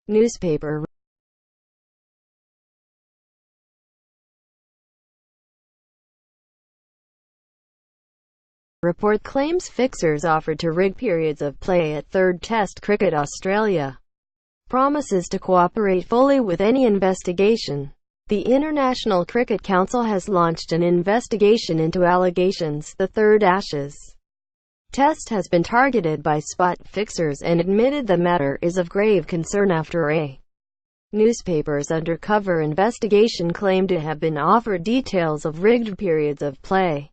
Newspaper report claims fixers offered to rig periods of play at third Test cricket. Australia promises to cooperate fully with any investigation. The International Cricket Council has launched an investigation into allegations the third Ashes Test has been targeted by spot fixers and admitted the matter is of grave concern after a newspaper's undercover investigation claimed to have been offered details of rigged periods of play.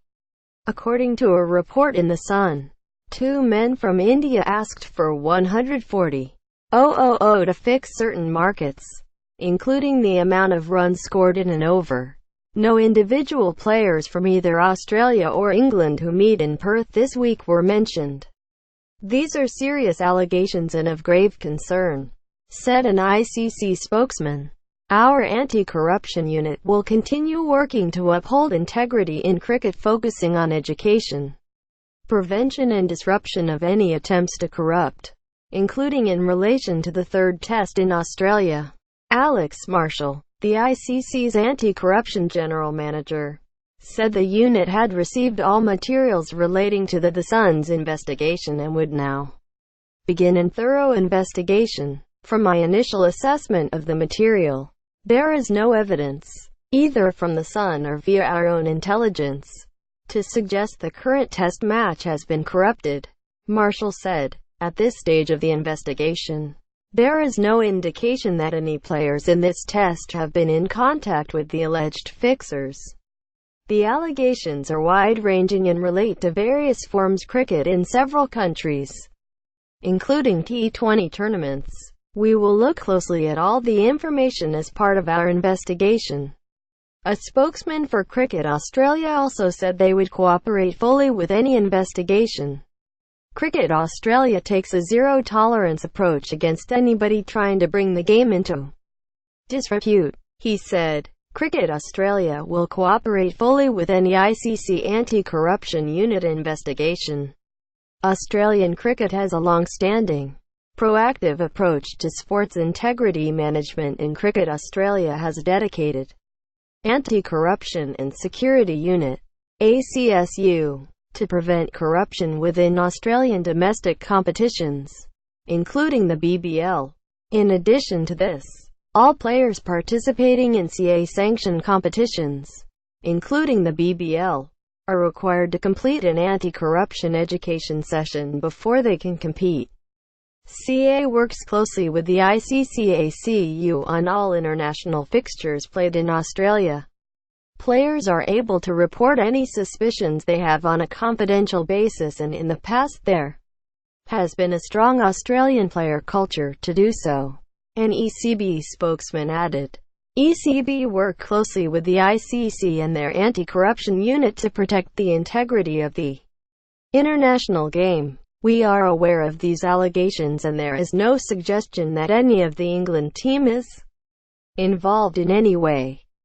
According to a report in The Sun, two men from India asked for 140,000 to fix certain markets, including the amount of runs scored in an over. No individual players from either Australia or England who meet in Perth this week were mentioned. "These are serious allegations and of grave concern," said an ICC spokesman. "Our anti-corruption unit will continue working to uphold integrity in cricket, focusing on education, prevention and disruption of any attempts to corrupt, including in relation to the third Test in Australia." Alex Marshall, the ICC's anti-corruption general manager, said the unit had received all materials relating to the Sun's investigation and would now begin a thorough investigation. "From my initial assessment of the material, there is no evidence, either from the Sun or via our own intelligence, to suggest the current Test match has been corrupted," Marshall said. "At this stage of the investigation, there is no indication that any players in this Test have been in contact with the alleged fixers. The allegations are wide-ranging and relate to various forms of cricket in several countries, including T20 tournaments. We will look closely at all the information as part of our investigation." A spokesman for Cricket Australia also said they would cooperate fully with any investigation. Cricket Australia takes a zero-tolerance approach against anybody trying to bring the game into disrepute, he said. Cricket Australia will cooperate fully with any ICC anti-corruption unit investigation. Australian cricket has a long-standing, proactive approach to sports integrity management, and Cricket Australia has a dedicated anti-corruption and security unit, ACSU, to prevent corruption within Australian domestic competitions, including the BBL. In addition to this, all players participating in CA-sanctioned competitions, including the BBL, are required to complete an anti-corruption education session before they can compete. CA works closely with the ICCACU on all international fixtures played in Australia. Players are able to report any suspicions they have on a confidential basis, and in the past there has been a strong Australian player culture to do so, an ECB spokesman added. ECB work closely with the ICC and their anti-corruption unit to protect the integrity of the international game. "We are aware of these allegations and there is no suggestion that any of the England team is involved in any way.